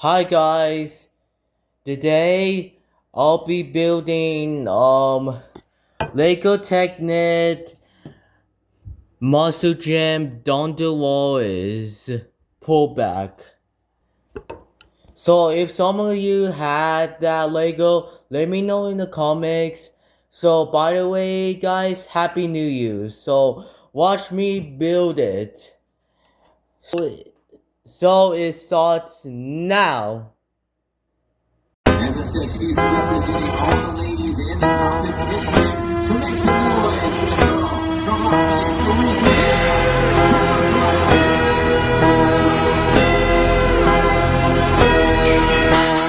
Hi guys, today I'll be building Lego Technic Muscle Jam ThunderROARus pullback. So if some of you had that Lego, let me know in the comments. So by the way guys, Happy New Year. So watch me build it. So it starts now. As I said, she's representing all the ladies in the competition. So make some noise for the girl from Louisiana.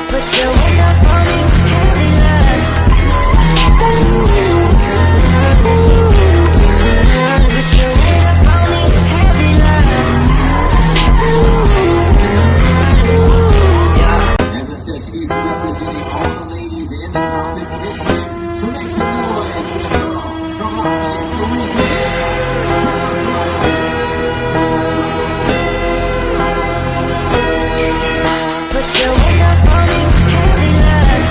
Put your weight up on me, heavy love. Put your weight up on me, heavy love. As I said, she's representing all the ladies in the competition. So make some noise for the girl from Louisiana. Put your weight up on me, heavy love.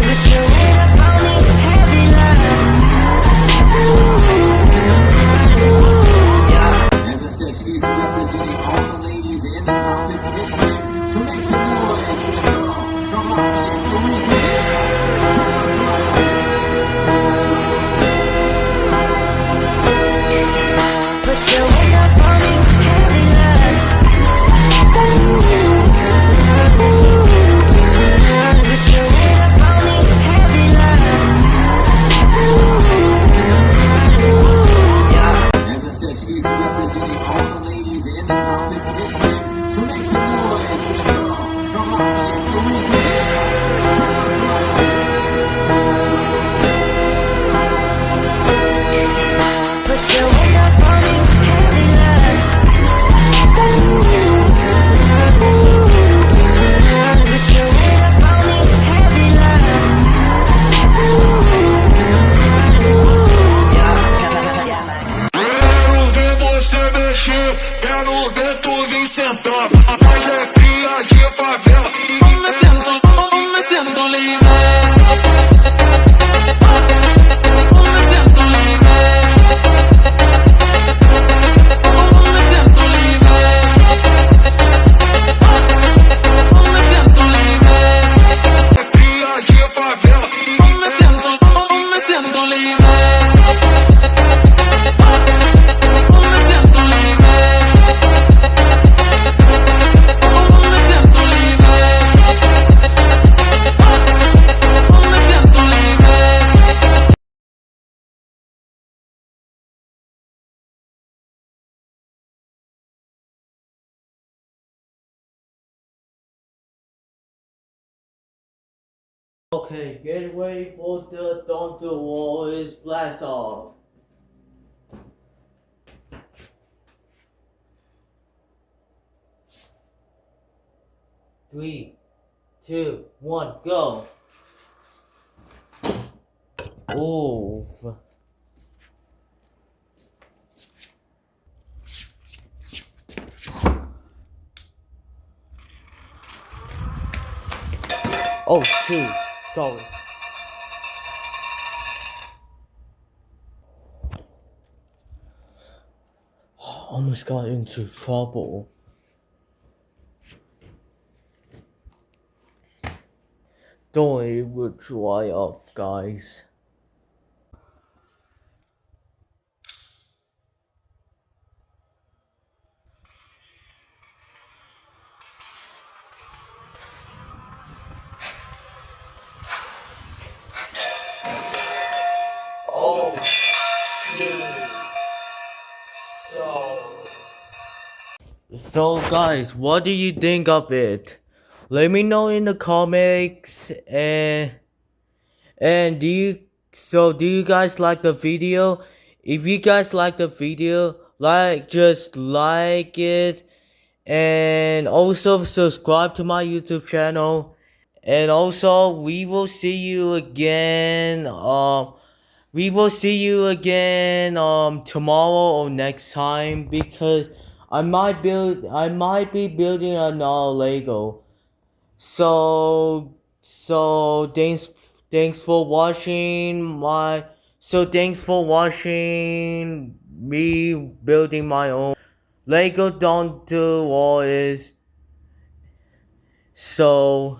Put your weight up on me, heavy love. As I said, she's representing all the ladies in the competition. So make some noise for the girl from Louisiana. Put your weight up on me, heavy love. Put your weight up on me, heavy love. As I said, she's representing all the ladies in the competition. So make some noise for the girl from Louisiana. Put your weight up on me, heavy love. Put your weight up on me, heavy love. Quero ver você mexer, quero ver tu vir sentar. Mas é cria de favela. Me siento libre. Me siento libre. Me siento libre. Me siento libre. Cria de favela. Me siento libre. Me siento libre. Me siento libre. Me siento libre. Okay, get ready for the ThunderROARus blast off. Three, two, one, go. Oof. Oh shoot, sorry. Almost got into trouble. Don't worry, it will dry up, guys. Oh shoot. So guys, what do you think of it? Let me know in the comments and do you guys like the video? If you guys like the video, just like it and also subscribe to my YouTube channel. And also we will see you again tomorrow or next time because I might be building another Lego. So thanks for watching me building my own Lego ThunderROARus. So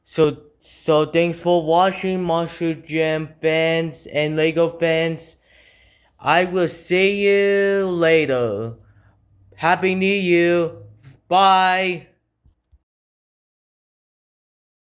thanks for watching, Monster Jam fans and Lego fans. I will see you later. Happy New Year. Bye.